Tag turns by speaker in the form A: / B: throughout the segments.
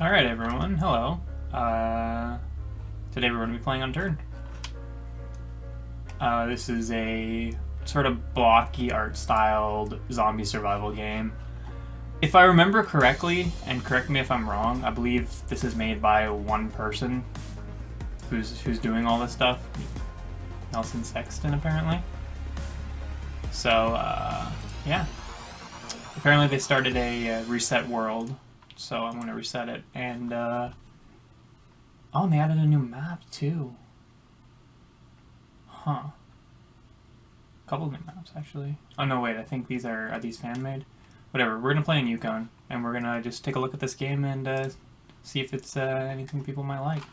A: Alright everyone, hello. Today we're going to be playing Unturned. This is a sort of blocky art-styled zombie survival game. If I remember correctly, and correct me if I'm wrong, I believe this is made by one person who's doing all this stuff. Nelson Sexton, apparently. So, yeah. Apparently they started a reset world. So I'm going to reset it, and, oh, and they added a new map, too. Huh. A couple of new maps, actually. Oh, no, wait, I think these are these fan-made? Whatever, we're going to play in Yukon, and we're going to just take a look at this game and, see if it's, anything people might like.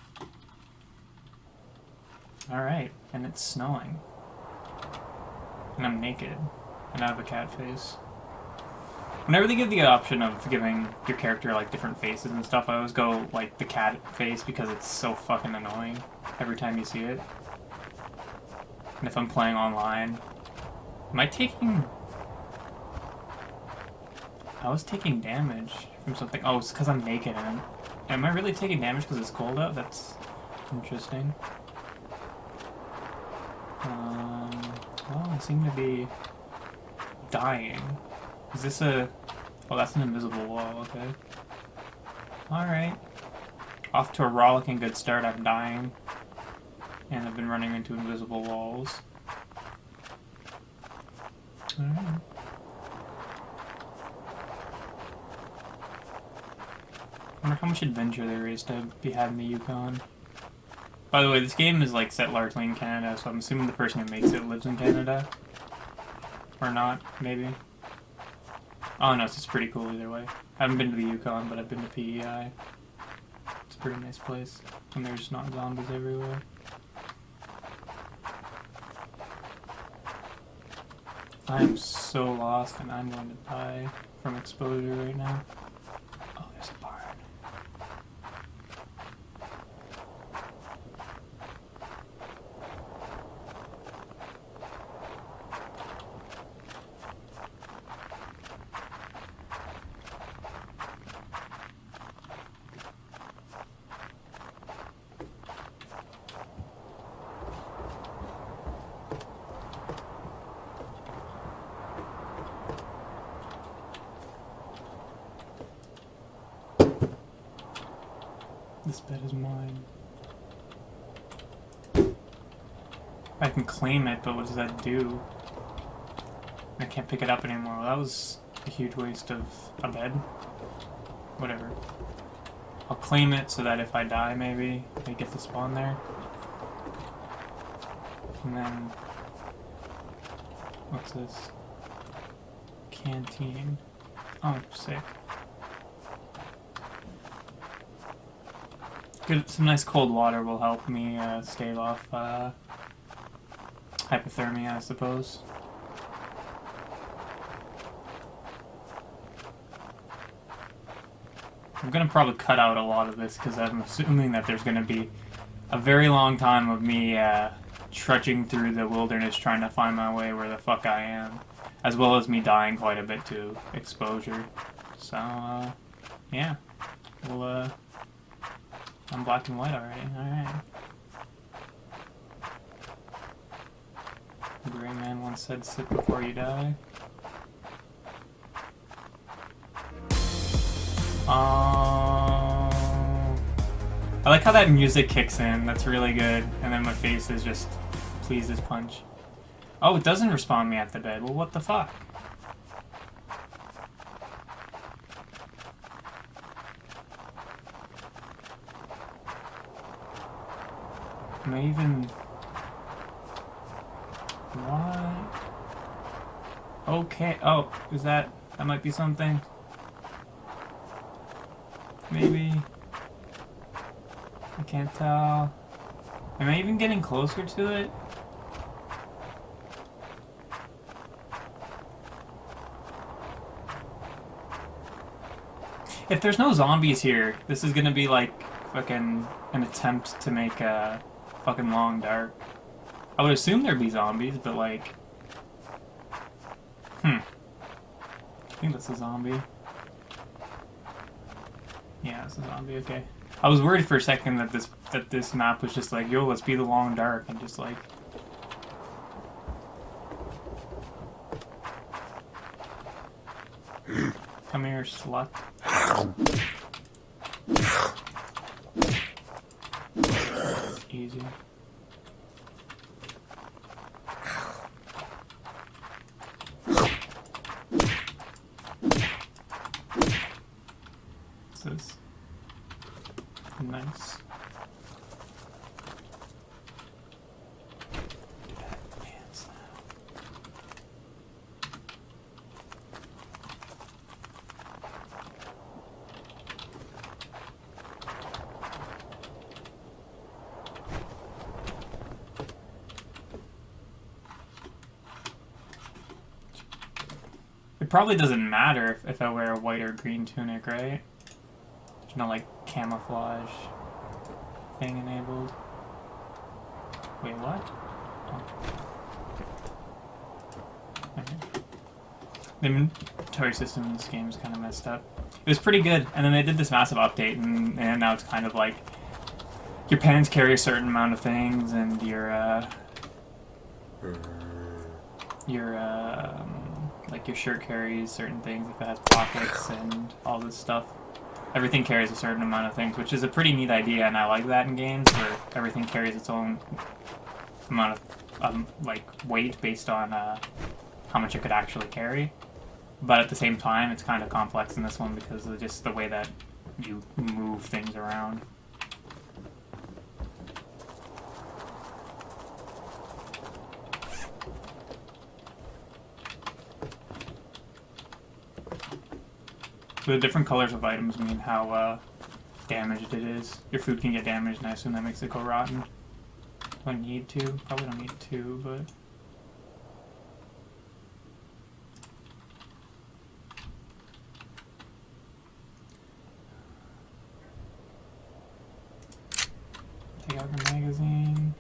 A: Alright, and it's snowing. And I'm naked, and I have a cat face. Whenever they give the option of giving your character, like, different faces and stuff, I always go, like, the cat face because it's so fucking annoying every time you see it. And if I'm playing online... Am I taking... I was taking damage from something... Oh, it's because I'm naked. And am I really taking damage because it's cold out? That's interesting. Well, I seem to be dying. Is this a... Oh, that's an invisible wall, okay. Alright. Off to a rollicking good start, I'm dying. And I've been running into invisible walls. Alright. I wonder how much adventure there is to be had in the Yukon. By the way, this game is like set largely in Canada, so I'm assuming the person who makes it lives in Canada. Or not, maybe. Oh no, it's pretty cool either way. I haven't been to the Yukon, but I've been to PEI. It's a pretty nice place. And there's not zombies everywhere. I am so lost and I'm going to die from exposure right now. Oh, there's a barn. This bed is mine. I can claim it, but what does that do? I can't pick it up anymore. Well, that was a huge waste of a bed. Whatever. I'll claim it so that if I die, maybe I get to spawn there. And then... What's this? Canteen. Oh, sick. Some nice cold water will help me stave off hypothermia, I suppose. I'm gonna probably cut out a lot of this because I'm assuming that there's gonna be a very long time of me trudging through the wilderness trying to find my way where the fuck I am, as well as me dying quite a bit to exposure. So, yeah. We'll, I'm black and white already, alright. The gray man once said, sit before you die. Oh. I like how that music kicks in, that's really good. And then my face is just, please as punch. Oh, it doesn't respawn me at the bed. Well, what the fuck? Am I even... What? Okay. Oh, is that... That might be something? Maybe? I can't tell. Am I even getting closer to it? If there's no zombies here, this is gonna be like fucking an attempt to make a fucking long dark. I would assume there'd be zombies, but like... I think that's a zombie. Yeah, it's a zombie. Okay. I was worried for a second that this map was just like, yo, let's be the long dark, and just like. Come here, slut. Easy. What's this? Nice. It probably doesn't matter if I wear a white or green tunic, right? There's no, like, camouflage thing enabled. Wait, what? Oh. Okay. The inventory system in this game is kind of messed up. It was pretty good, and then they did this massive update, and now it's kind of like your pants carry a certain amount of things, and your like your shirt carries certain things if it has pockets and all this stuff. Everything carries a certain amount of things, which is a pretty neat idea, and I like that in games where everything carries its own amount of like weight based on how much it could actually carry. But at the same time, it's kind of complex in this one because of just the way that you move things around. So the different colors of items mean how damaged it is. Your food can get damaged, and I assume that makes it go rotten. Do I need to? Probably don't need to, but... Take out the magazine.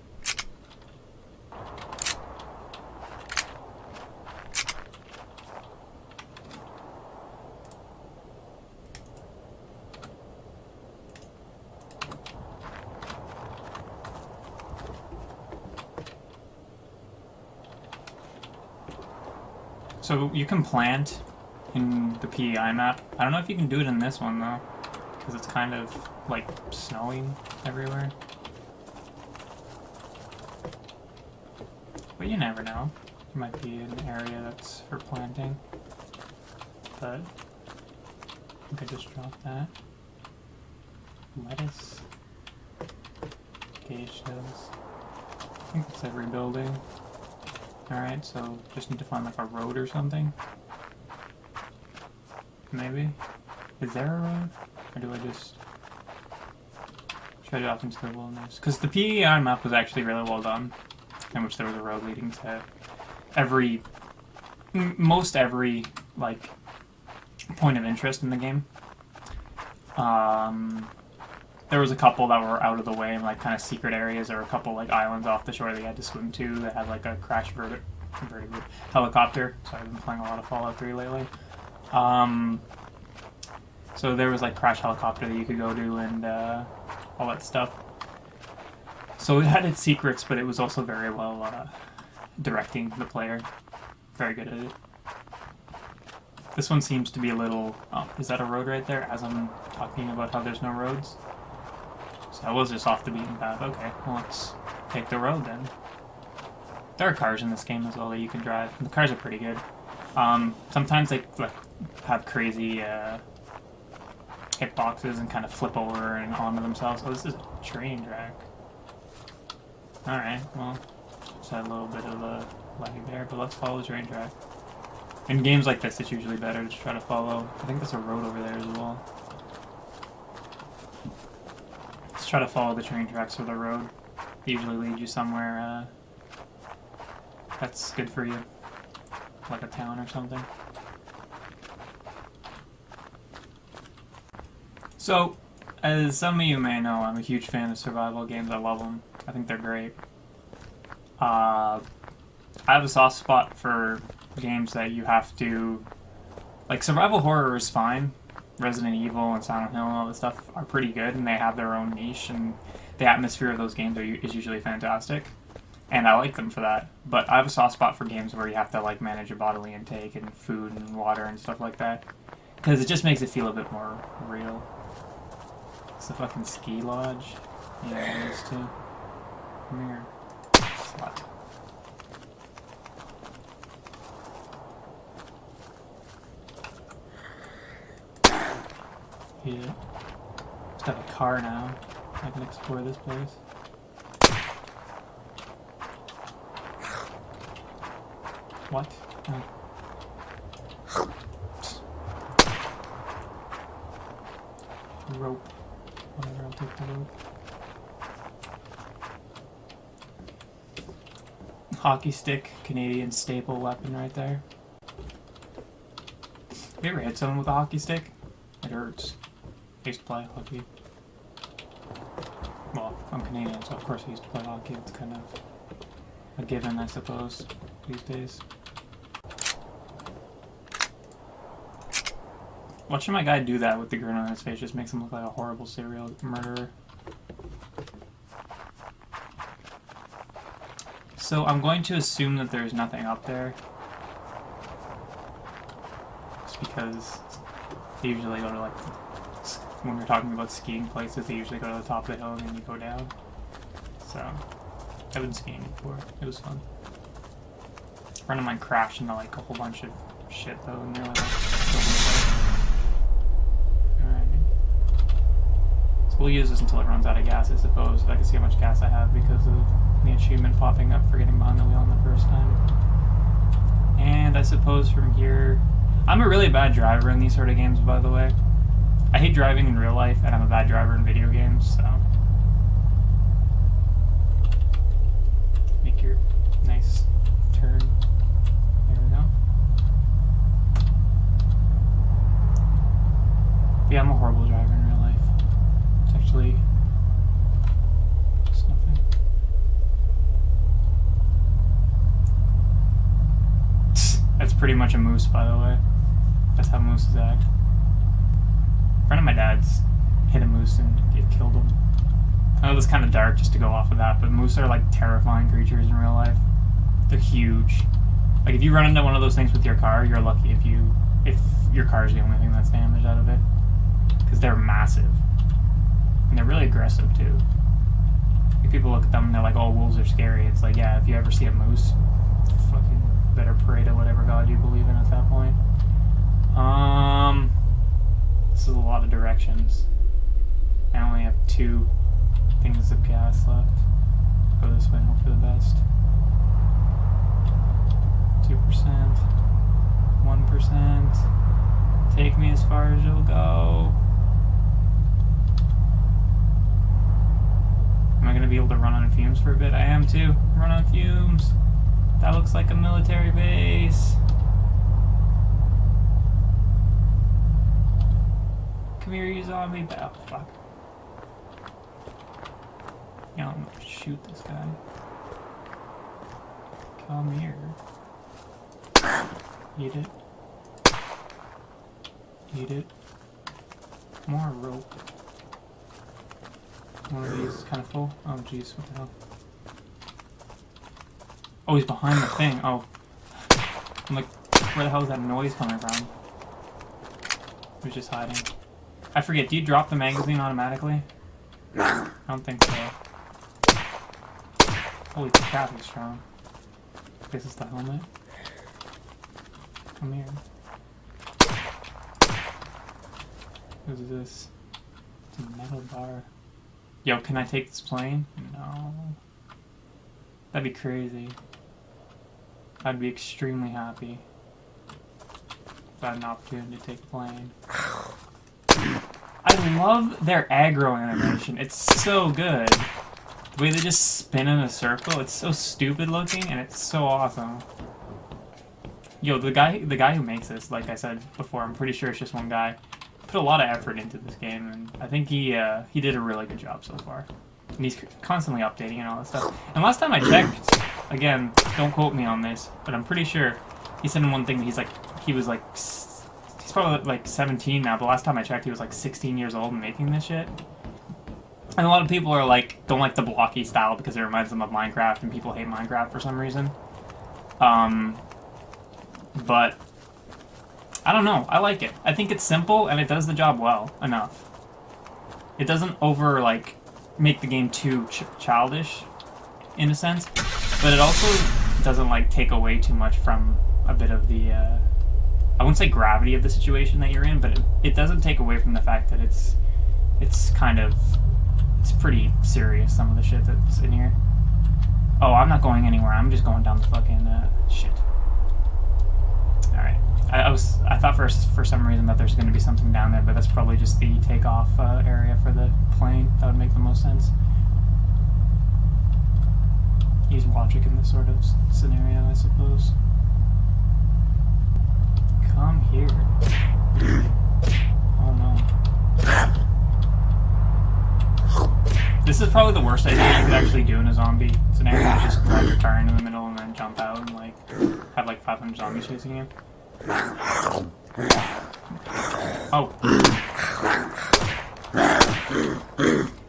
A: So you can plant in the PEI map. I don't know if you can do it in this one though, because it's kind of like snowing everywhere. But you never know. There might be an area that's for planting. But I think I just dropped that. Lettuce. Gauge shells. I think it's every building. Alright, so just need to find like a road or something. Maybe? Is there a road? Or do I just shut it off into the wilderness? Because the PEI map was actually really well done, in which there was a road leading to most every, like, point of interest in the game. There was a couple that were out of the way in, like, kind of secret areas, or a couple, like, islands off the shore that you had to swim to that had, like, a crashed helicopter. So I've been playing a lot of Fallout 3 lately. So there was, like, crash helicopter that you could go to and all that stuff. So it had its secrets, but it was also very well directing the player. Very good at it. This one seems to be a little... Oh, is that a road right there? As I'm talking about how there's no roads? So I was just off the beaten path. Okay, well, let's take the road then. There are cars in this game as well that you can drive. The cars are pretty good. Sometimes they like have crazy hitboxes and kind of flip over and onto themselves. Oh, this is a train track. Alright, well, just had a little bit of a lag there, but let's follow the train track. In games like this, it's usually better to try to follow. I think there's a road over there as well. Let's try to follow the train tracks or the road. They usually lead you somewhere that's good for you. Like a town or something. So, as some of you may know, I'm a huge fan of survival games. I love them. I think they're great. I have a soft spot for games that you have to... Like, survival horror is fine, Resident Evil and Silent Hill and all this stuff are pretty good, and they have their own niche, and the atmosphere of those games is usually fantastic, and I like them for that. But I have a soft spot for games where you have to like manage your bodily intake and food and water and stuff like that, because it just makes it feel a bit more real. It's a fucking ski lodge. Yeah, it is too. Come here, slut. Yeah. Just have a car now. I can explore this place. What? Oh. Rope. Whatever, I'll take the rope. Hockey stick, Canadian staple weapon right there. Have you ever hit someone with a hockey stick? It hurts. I used to play hockey. Well, I'm Canadian, so of course I used to play hockey. It's kind of a given, I suppose, these days. Watching my guy do that with the grin on his face just makes him look like a horrible serial murderer. So I'm going to assume that there's nothing up there. Just because they usually go to like, when we're talking about skiing places, they usually go to the top of the hill and then you go down. So, I've been skiing before. It was fun. A friend of mine crashed into like a whole bunch of shit though, and nearly like Alright. So we'll use this until it runs out of gas, I suppose, if I can see how much gas I have because of the achievement popping up for getting behind the wheel on the first time. And I suppose from here... I'm a really bad driver in these sort of games, by the way. I hate driving in real life, and I'm a bad driver in video games, so... Make your nice turn. There we go. Yeah, I'm a horrible driver in real life. It's actually... just nothing. That's pretty much a moose, by the way. That's how mooses act. A friend of my dad's hit a moose and it killed him. I know this is kind of dark just to go off of that, but moose are like terrifying creatures in real life. They're huge. Like if you run into one of those things with your car, you're lucky if your car is the only thing that's damaged out of it. Because they're massive. And they're really aggressive too. If people look at them and they're like, oh, wolves are scary. It's like, yeah, if you ever see a moose, fucking better pray to whatever god you believe in at that point. This is a lot of directions. I only have 2 things of gas left. Go this way and hope for the best. 2%. 1%. Take me as far as you'll go. Am I going to be able to run on fumes for a bit? I am too. Run on fumes. That looks like a military base. Come here, you zombie. Oh, fuck. Yeah, I'm gonna shoot this guy. Come here. Eat it. Eat it. More rope. One of these is kind of full. Oh, jeez, what the hell? Oh, he's behind the thing. Oh. I'm like, where the hell is that noise coming from? He was just hiding. I forget, do you drop the magazine automatically? I don't think so. Holy crap, he's strong. This is the helmet. Come here. What is this? It's a metal bar. Yo, can I take this plane? No. That'd be crazy. I'd be extremely happy if I had an opportunity to take a plane. I love their aggro animation. It's so good. The way they just spin in a circle, it's so stupid looking and it's so awesome. Yo, the guy who makes this, like I said before, I'm pretty sure it's just one guy. Put a lot of effort into this game, and I think he did a really good job so far. And he's constantly updating and all that stuff. And last time I checked, again, don't quote me on this, but I'm pretty sure he said in one thing that he was like He's probably like 17 now, but last time I checked he was like 16 years old and making this shit. And a lot of people are like, don't like the blocky style because it reminds them of Minecraft, and people hate Minecraft for some reason. But I don't know, I like it. I think it's simple and it does the job well enough. It doesn't over, like, make the game too childish, in a sense, but it also doesn't, like, take away too much from a bit of the, I wouldn't say gravity of the situation that you're in, but it doesn't take away from the fact that it's kind of, it's pretty serious, some of the shit that's in here. Oh, I'm not going anywhere, I'm just going down the fucking, shit. Alright. I thought for some reason that there's going to be something down there, but that's probably just the takeoff area for the plane. That would make the most sense. Use logic in this sort of scenario, I suppose. Come here. Oh no. This is probably the worst idea you could actually do in a zombie scenario. Just drive your car into the middle and then jump out and like have like 500 zombies chasing you. Oh.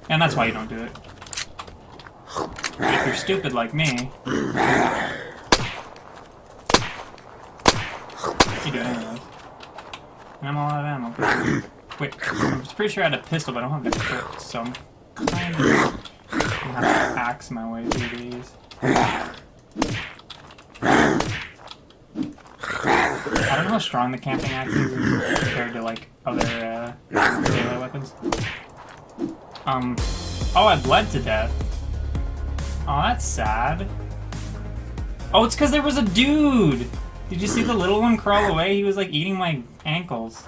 A: And that's why you don't do it. But if you're stupid like me, you do it anyways. And I'm all out of ammo. Wait, I'm pretty sure I had a pistol, but I don't have the clip, so I'm kind of gonna have to axe my way through these. I don't know how strong the camping axe is compared to like other melee weapons. Oh, I bled to death. Oh, that's sad. Oh, it's because there was a dude! Did you see the little one crawl away? He was like eating my ankles.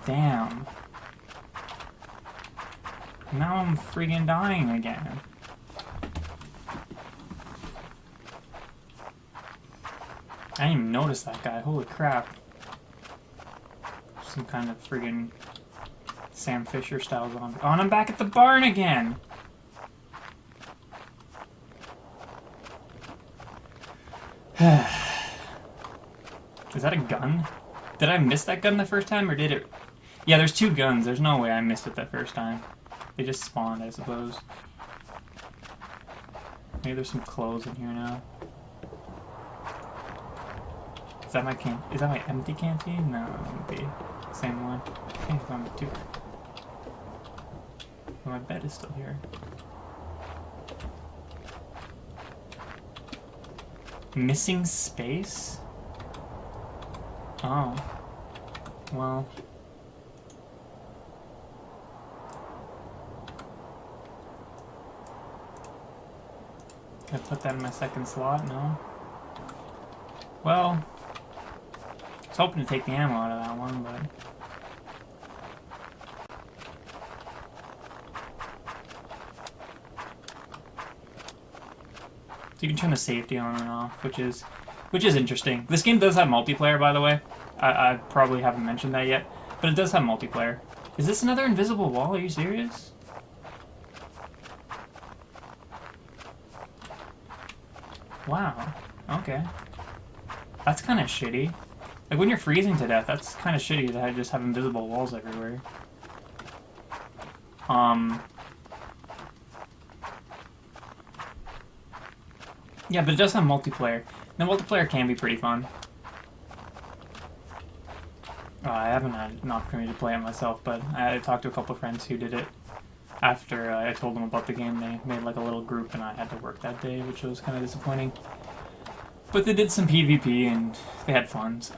A: Damn. Now I'm freaking dying again. I didn't even notice that guy. Holy crap. Some kind of friggin' Sam Fisher style zombie. Oh, and I'm back at the barn again! Is that a gun? Did I miss that gun the first time, or did it... Yeah, there's two guns. There's no way I missed it that first time. They just spawned, I suppose. Maybe there's some clothes in here now. Is that my is that my empty canteen? No, it wouldn't be. Same one. I think I found two. Well, my bed is still here. Missing space? Oh. Well. Can I put that in my second slot? No. Well. I was hoping to take the ammo out of that one, but... So you can turn the safety on and off, which is interesting. This game does have multiplayer, by the way. I probably haven't mentioned that yet, but it does have multiplayer. Is this another invisible wall? Are you serious? Wow. Okay. That's kind of shitty. Like, when you're freezing to death, that's kind of shitty to just have invisible walls everywhere. Yeah, but it does have multiplayer. The multiplayer can be pretty fun. I haven't had an opportunity to play it myself, but I talked to a couple of friends who did it. After I told them about the game, they made like a little group, and I had to work that day, which was kind of disappointing. But they did some PvP, and they had fun, so...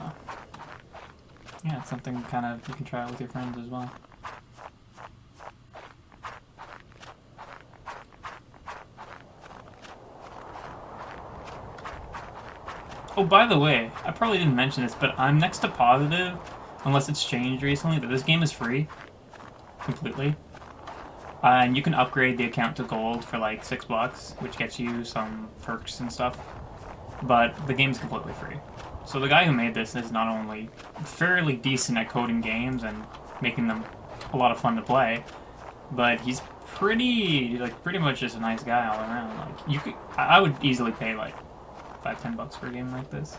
A: Yeah, it's something kind of you can try out with your friends as well. Oh, by the way, I probably didn't mention this, but I'm next to positive, unless it's changed recently, that this game is free. Completely. And you can upgrade the account to gold for like $6, which gets you some perks and stuff. But the game's completely free. So the guy who made this is not only fairly decent at coding games and making them a lot of fun to play, but he's pretty much just a nice guy all around. Like, I would easily pay like $5-10 for a game like this.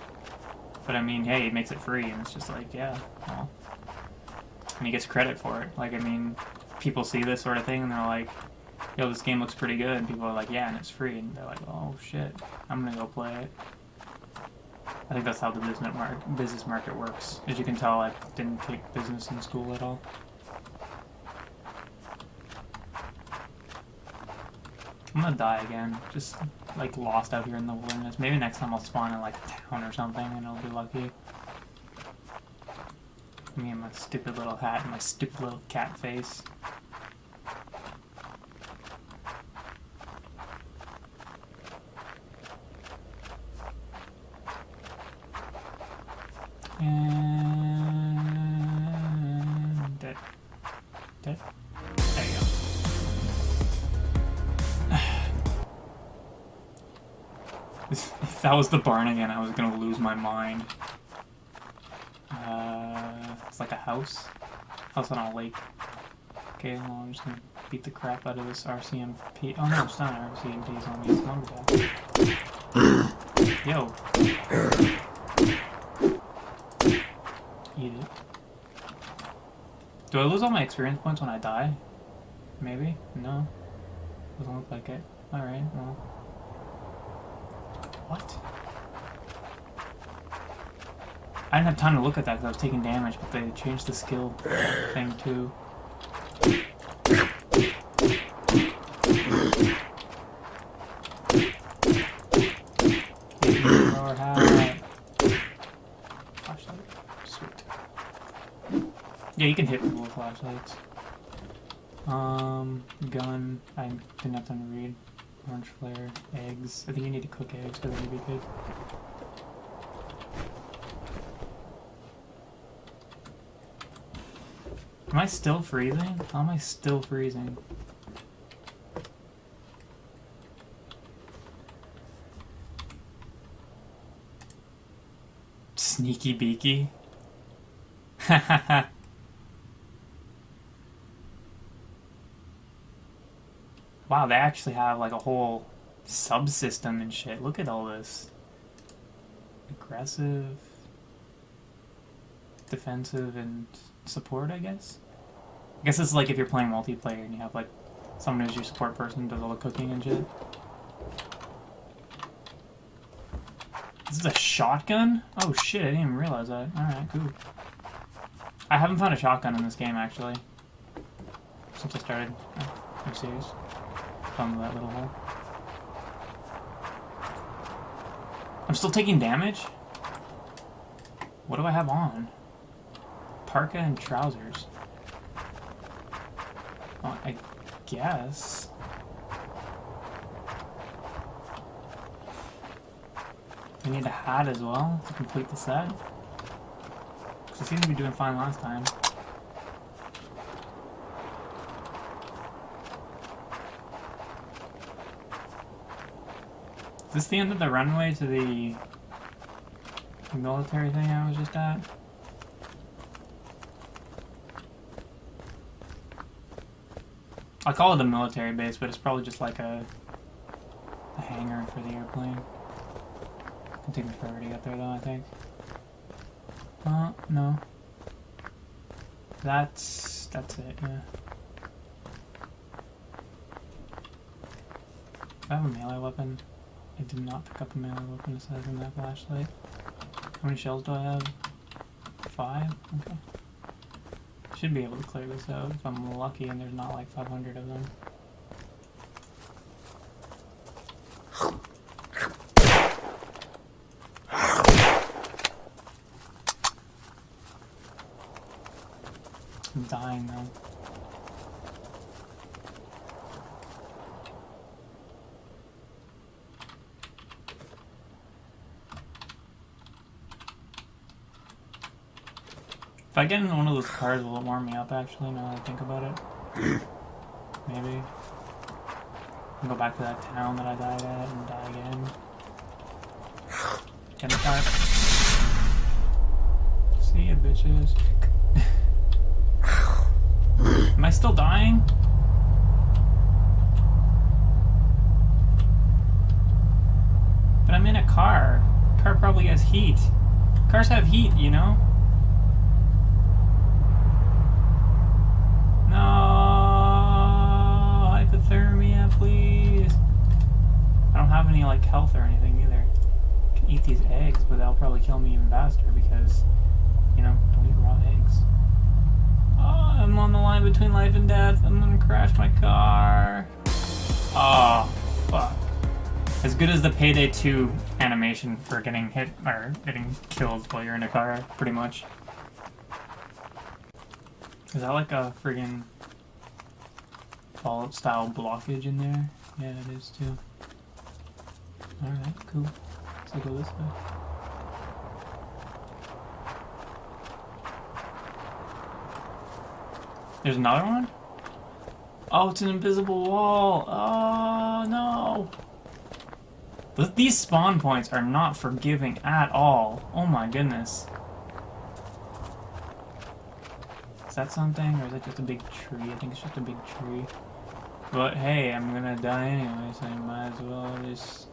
A: But I mean, hey, it makes it free, and it's just like, yeah, well. And he gets credit for it. Like, I mean, people see this sort of thing, and they're like, yo, this game looks pretty good. And people are like, yeah, and it's free. And they're like, oh, shit, I'm gonna go play it. I think that's how the business market works. As you can tell, I didn't take business in school at all. I'm gonna die again. Just, like, lost out here in the wilderness. Maybe next time I'll spawn in, like, a town or something, and I'll be lucky. Me and my stupid little hat and my stupid little cat face. And dead. Dead? There you go. If that was the barn again, I was gonna lose my mind. It's like a house. House on a lake. Okay, well, I'm just gonna beat the crap out of this RCMP. Oh no, it's not an RCMP, it's on these lumberjack. Yo. Eat it. Do I lose all my experience points when I die? Maybe? No. Doesn't look like it. Alright, well. What? I didn't have time to look at that because I was taking damage, but they changed the skill thing too. Flashlight. Sweet. Yeah, you can hit people with flashlights. Gun. I didn't have time to read. Orange flare. Eggs. I think you need to cook eggs for them to be good. Am I still freezing? How am I still freezing? Sneaky beaky? Hahaha. Wow, they actually have like a whole subsystem and shit. Look at all this. Aggressive, defensive, and support, I guess? I guess it's like if you're playing multiplayer and you have like someone who's your support person does all the cooking and shit. This is a shotgun? Oh shit, I didn't even realize that. Alright, cool. I haven't found a shotgun in this game actually. Since I started. Oh, I'm serious. Found that little hole. I'm still taking damage? What do I have on? Parka and trousers. Well, I guess. I need a hat as well to complete the set. Because I seem to be doing fine last time. Is this the end of the runway to the military thing I was just at? I call it a military base, but it's probably just like a hangar for the airplane. It'll take me forever to get there though, I think. No. That's it, yeah. Do I have a melee weapon? I did not pick up a melee weapon aside from that flashlight. How many shells do I have? 5? Okay. Should be able to clear this out if I'm lucky and there's not like 500 of them. I'm dying though. If I get in one of those cars, will it warm me up actually, now that I think about it? Maybe. I'll go back to that town that I died at and die again. Get in the car. See ya, bitches. Am I still dying? But I'm in a car. The car probably has heat. Cars have heat, you know? No, hypothermia, please. I don't have any like health or anything either. I can eat these eggs, but they'll probably kill me even faster because, you know, don't eat raw eggs. Oh, I'm on the line between life and death. I'm gonna crash my car. Oh, fuck. As good as the Payday 2 animation for getting hit or getting killed while you're in a car, pretty much. Is that like a friggin' Fallout style blockage in there? Yeah, it is too. Alright, cool. Let's go this way. There's another one? Oh, it's an invisible wall. Oh, no. These spawn points are not forgiving at all. Oh my goodness. Is that something, or is it just a big tree? I think it's just a big tree. But hey, I'm gonna die anyway, so I might as well just...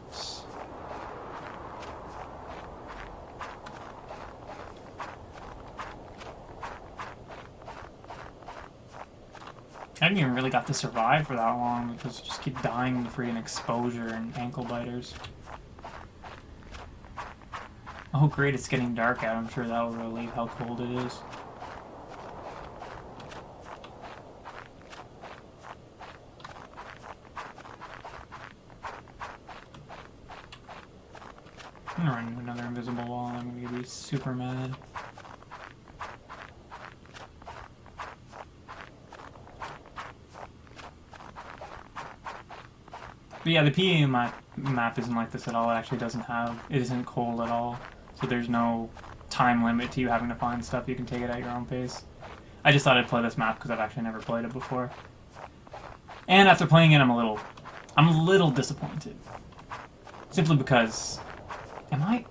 A: I haven't even really got to survive for that long because I just keep dying to freaking exposure and ankle biters. Oh great, it's getting dark out. I'm sure that will relieve how cold it is. I'm gonna run into another invisible wall and I'm gonna be super mad. But yeah, the PA map isn't like this at all. It actually doesn't have... It isn't cold at all. So there's no time limit to you having to find stuff. You can take it at your own pace. I just thought I'd play this map because I've actually never played it before. And after playing it, I'm a little disappointed. Simply because... Am I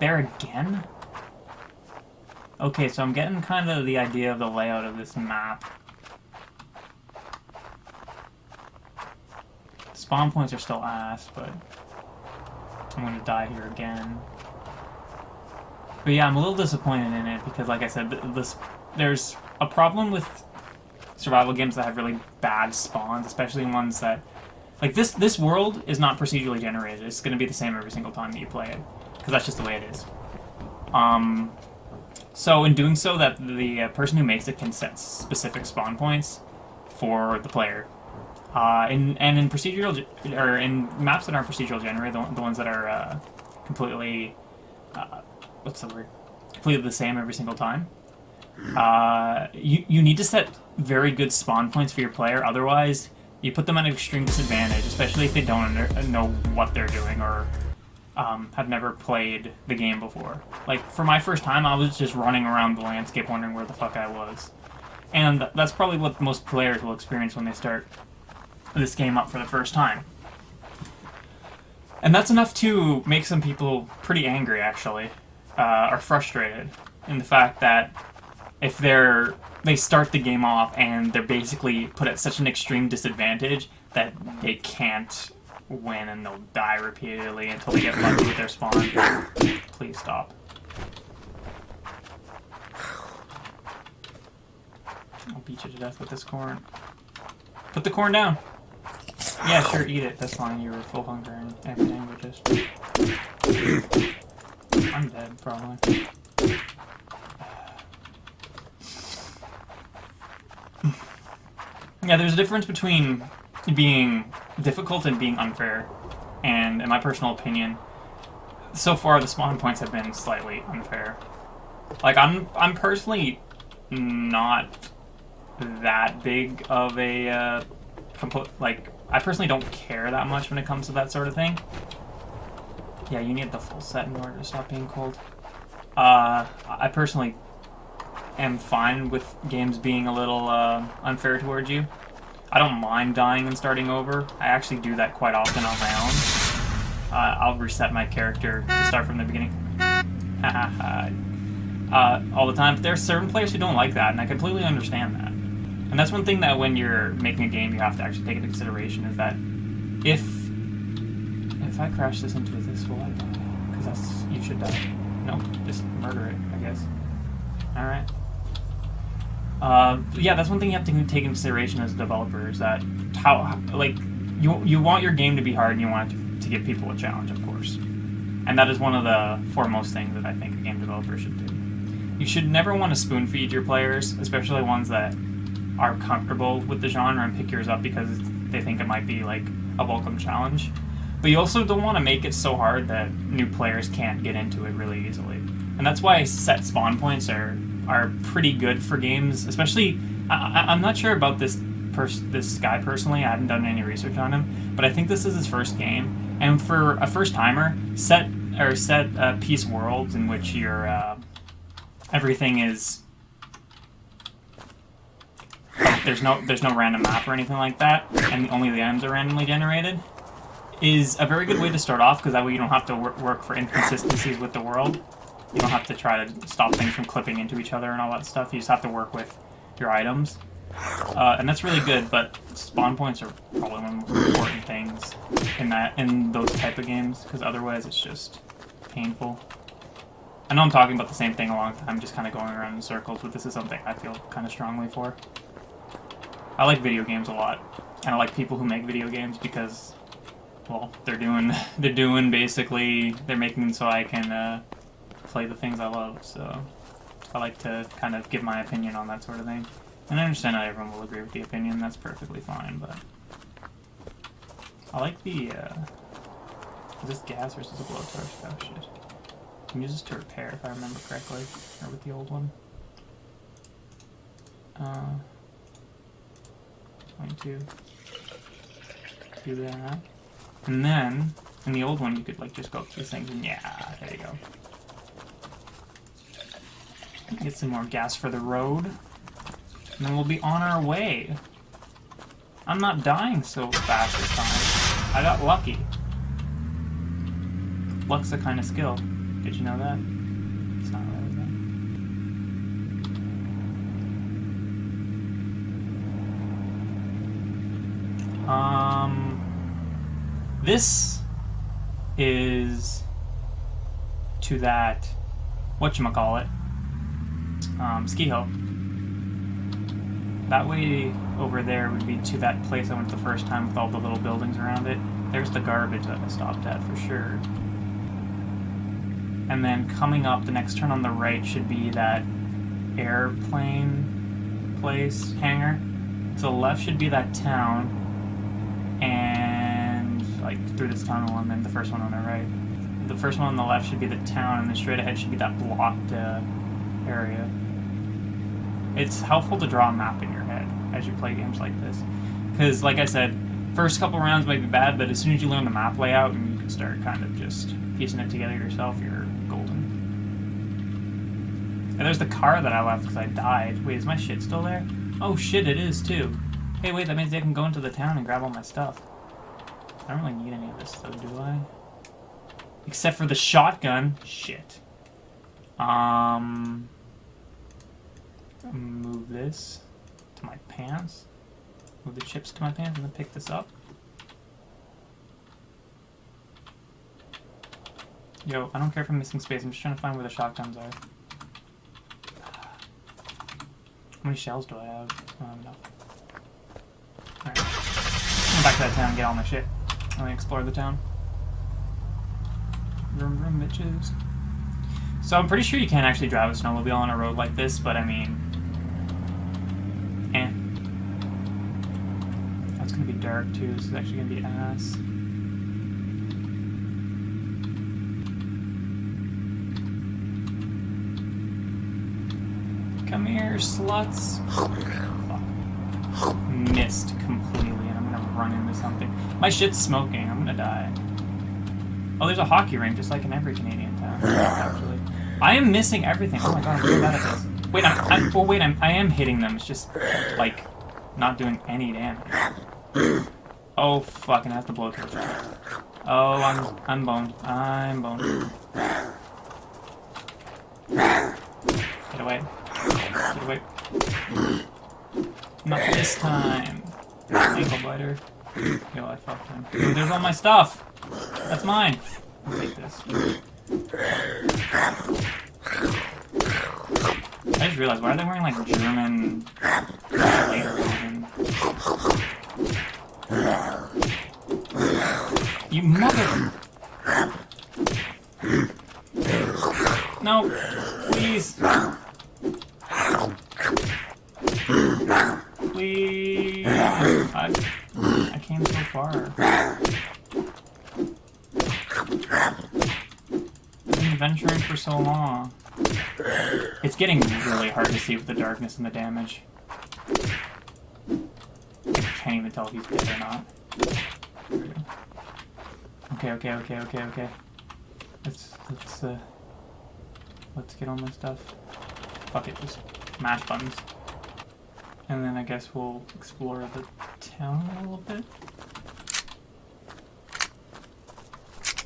A: there again? Okay, so I'm getting kind of the idea of the layout of this map. Spawn points are still ass, but I'm gonna die here again. But yeah, I'm a little disappointed in it because, like I said, there's a problem with survival games that have really bad spawns, especially ones that... Like, this world is not procedurally generated. It's gonna be the same every single time that you play it, because that's just the way it is. So in doing so, that the person who makes it can set specific spawn points for the player. In procedural, or in maps that aren't procedural generated, the ones that are completely, what's the word? Completely the same every single time. You need to set very good spawn points for your player. Otherwise, you put them at an extreme disadvantage, especially if they don't know what they're doing or have never played the game before. Like for my first time, I was just running around the landscape wondering where the fuck I was, and that's probably what most players will experience when they start this game up for the first time. And that's enough to make some people pretty angry, actually, or frustrated, in the fact that if they start the game off and they're basically put at such an extreme disadvantage that they can't win and they'll die repeatedly until they get lucky with their spawn. Please stop. I'll beat you to death with this corn. Put the corn down! Yeah, sure, eat it. That's fine. You were full hunger and everything, but just... I'm dead, probably. Yeah, there's a difference between being difficult and being unfair. And in my personal opinion, so far the spawn points have been slightly unfair. Like, I'm personally not that big of a... I personally don't care that much when it comes to that sort of thing. Yeah, you need the full set in order to stop being cold. I personally am fine with games being a little unfair towards you. I don't mind dying and starting over. I actually do that quite often on my own. I'll reset my character to start from the beginning. All the time. But there are certain players who don't like that, and I completely understand that. And that's one thing that when you're making a game you have to actually take into consideration, is that if I crash this into this, will I die? Because you should die. Nope, just murder it, I guess. Alright. Yeah, that's one thing you have to take into consideration as a developer, is that like, you want your game to be hard and you want it to give people a challenge, of course. And that is one of the foremost things that I think a game developer should do. You should never want to spoon-feed your players, especially ones that are comfortable with the genre and pick yours up because they think it might be like a welcome challenge. But you also don't want to make it so hard that new players can't get into it really easily. And that's why set spawn points are pretty good for games, especially... I'm not sure about this guy personally, I haven't done any research on him, but I think this is his first game. And for a first-timer, set piece worlds in which your everything is... There's no random map or anything like that, and only the items are randomly generated, is a very good way to start off, because that way you don't have to work for inconsistencies with the world. You don't have to try to stop things from clipping into each other and all that stuff. You just have to work with your items. And that's really good, but spawn points are probably one of the most important things in those type of games, because otherwise it's just painful. I know I'm talking about the same thing a long time, just kind of going around in circles, but this is something I feel kind of strongly for. I like video games a lot, and I like people who make video games because, well, they're making so I can play the things I love, so I like to kind of give my opinion on that sort of thing. And I understand not everyone will agree with the opinion, that's perfectly fine, but I like the, is this gas versus a blowtorch? Oh shit. You can use this to repair if I remember correctly, or with the old one. Going to do that. And then, in the old one, you could like just go through things and yeah, there you go. Get some more gas for the road. And then we'll be on our way. I'm not dying so fast this time. I got lucky. Luck's a kind of skill. Did you know that? It's not really that. This is to that, whatchamacallit, ski hill. That way over there would be to that place I went the first time with all the little buildings around it. There's the garbage that I stopped at for sure. And then coming up, the next turn on the right should be that airplane place, hangar. To the left should be that town, and like through this tunnel, and then the first one on the right. The first one on the left should be the town, and then straight ahead should be that blocked area. It's helpful to draw a map in your head as you play games like this. Because, like I said, first couple rounds might be bad, but as soon as you learn the map layout and you can start kind of just piecing it together yourself, you're golden. And there's the car that I left because I died. Wait, is my shit still there? Oh shit, it is too. Hey, wait, that means I can go into the town and grab all my stuff. I don't really need any of this though, do I? Except for the shotgun. Shit. Move this to my pants. Move the chips to my pants and then pick this up. Yo, I don't care if I'm missing space. I'm just trying to find where the shotguns are. How many shells do I have? No. Alright. Go back to that town and get all my shit. Let me explore the town. Vroom, bitches. So I'm pretty sure you can't actually drive a snowmobile on a road like this, but I mean... That's gonna be dark too, this is actually gonna be ass. Come here, sluts. Fuck. Missed completely, and I'm gonna run into something. My shit's smoking, I'm gonna die. Oh, there's a hockey rink, just like in every Canadian town, actually. I am missing everything. Oh my god, I'm so bad at this. Wait, I am hitting them. It's just, like, not doing any damage. Oh, fucking, I have to blow through. Oh, I'm boned. I'm boned. Get away. Get away. Not this time. Ankle biter. Yo, I fucked him. Dude, there's all my stuff. That's mine. I'll take this. I just realized, why are they wearing like German later version? You mother... No, please. Please. I came so far. I've been adventuring for so long. It's getting really hard to see with the darkness and the damage. I can't even tell if he's dead or not. Okay. Let's get on this stuff. Fuck it, just mash buttons. And then I guess we'll explore the town a little bit.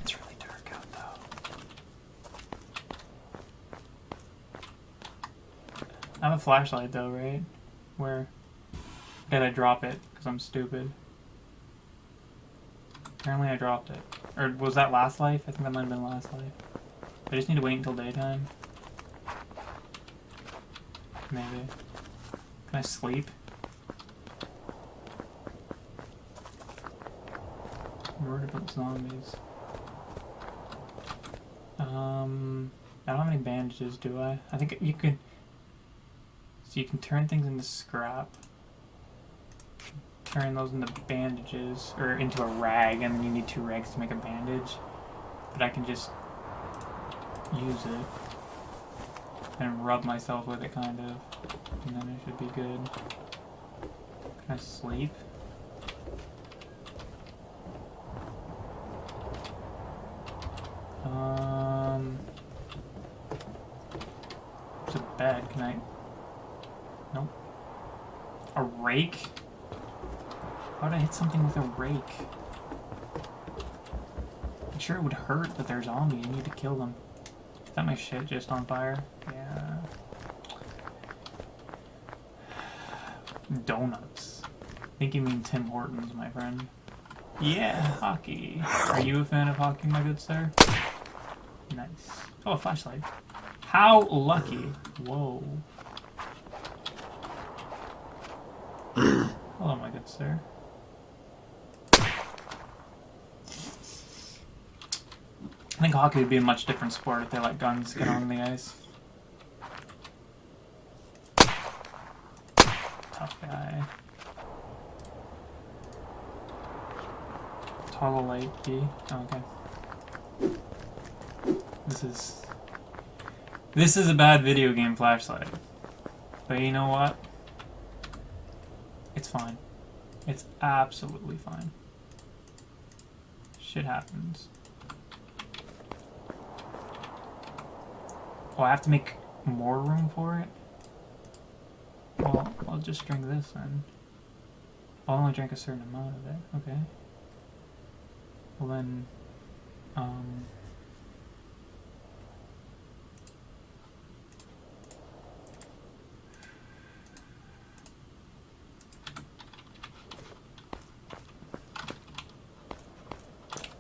A: It's really dark out though. I have a flashlight though, right? Where? Did I drop it? Because I'm stupid. Apparently I dropped it. Or was that last life? I think that might have been last life. I just need to wait until daytime. Maybe. Can I sleep? I'm worried about zombies. I don't have any bandages, do I? I think you could... So you can turn things into scrap. Turn those into bandages, or into a rag, and then you need 2 rags to make a bandage. But I can just use it and rub myself with it, kind of, and then it should be good. Can I sleep? There's a bed. Can I? Nope. A rake? How would I hit something with a rake? I'm sure it would hurt, but they're zombies. You need to kill them. Is that my shit just on fire? Yeah. Donuts. I think you mean Tim Hortons, my friend. Yeah, hockey. Are you a fan of hockey, my good sir? Nice. Oh, a flashlight. How lucky. Whoa. Hello, my good sir. I think hockey would be a much different sport if they let guns get on the ice. Tough guy. Toggle light key. Oh, okay. This is a bad video game flashlight. But you know what? It's fine. It's absolutely fine. Shit happens. Oh, I have to make more room for it? Well, I'll just drink this then. I'll only drink a certain amount of it. Okay. Well then,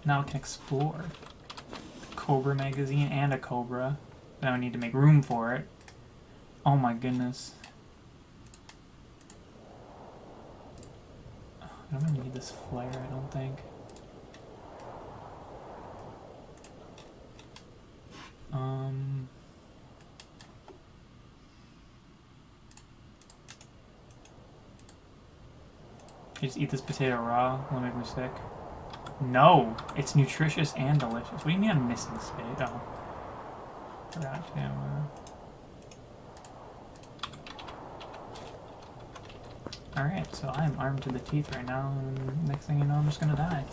A: now I can explore. Cobra magazine and a Cobra. Now I need to make room for it. Oh my goodness. I don't really need this flare, I don't think. Can I just eat this potato raw? Will it make me sick? No! It's nutritious and delicious. What do you mean I'm missing space? Oh. Forgot, yeah, alright, so I'm armed to the teeth right now, and next thing you know, I'm just gonna die.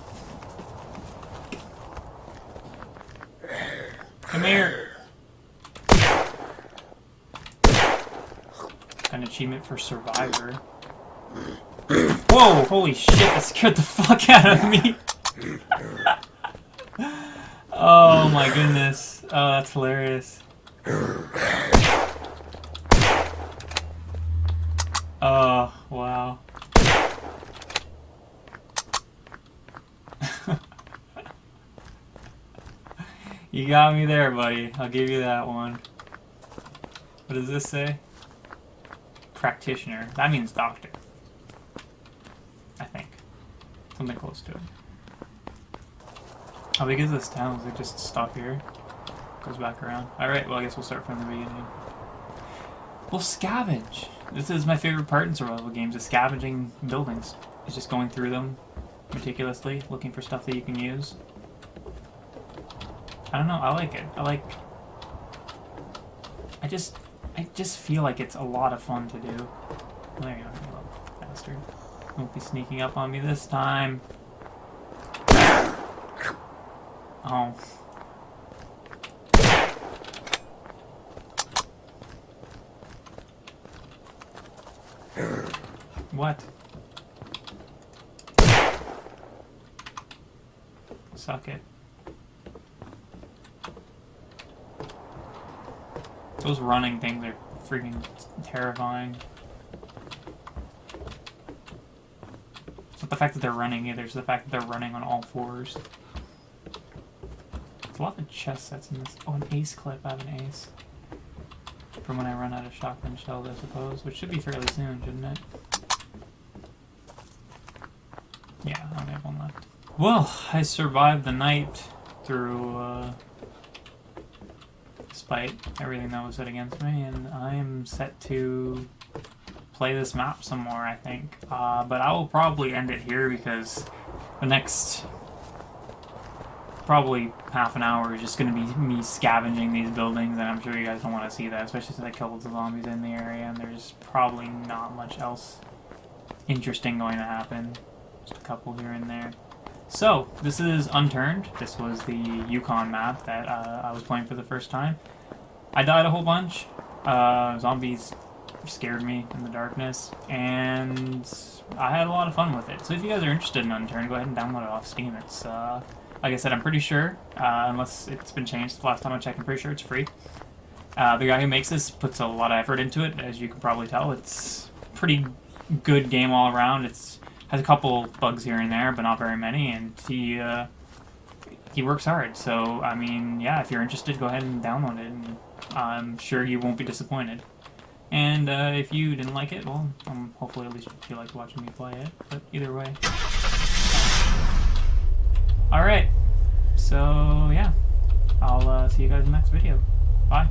A: Come here! An achievement for Survivor. Whoa! Holy shit, that scared the fuck out of me! Oh my goodness. Oh, that's hilarious. Oh, wow. You got me there, buddy. I'll give you that one. What does this say? Practitioner. That means doctor. I think. Something close to it. How big is this town? Is it just stop here? Goes back around. Alright, well I guess we'll start from the beginning. We'll scavenge. This is my favorite part in survival games, is scavenging buildings. It's just going through them meticulously, looking for stuff that you can use. I don't know, I like it. I just feel like it's a lot of fun to do. There you go, you little bastard. Won't be sneaking up on me this time. Oh. What? Suck it. Those running things are freaking terrifying. It's not the fact that they're running either, it's the fact that they're running on all fours. There's a lot of chest sets in this. Oh, an ace clip. I have an ace. From when I run out of shotgun shells, I suppose. Which should be fairly soon, shouldn't it? Yeah, I only have one left. Well, I survived the night through, despite everything that was set against me, and I am set to play this map some more, I think. But I will probably end it here because the next probably half an hour is just going to be me scavenging these buildings, and I'm sure you guys don't want to see that, especially since I killed the zombies in the area, and there's probably not much else interesting going to happen. Just a couple here and there. So, this is Unturned. This was the Yukon map that I was playing for the first time. I died a whole bunch. Zombies scared me in the darkness, and I had a lot of fun with it. So if you guys are interested in Unturned, go ahead and download it off Steam. It's, like I said, I'm pretty sure, unless it's been changed the last time I checked, I'm pretty sure it's free. The guy who makes this puts a lot of effort into it, as you can probably tell. It's a pretty good game all around. It's has a couple bugs here and there, but not very many, and he works hard. So, I mean, yeah, if you're interested, go ahead and download it, and I'm sure you won't be disappointed. And if you didn't like it, well, hopefully at least you liked watching me play it, but either way. Alright, so yeah, I'll see you guys in the next video. Bye.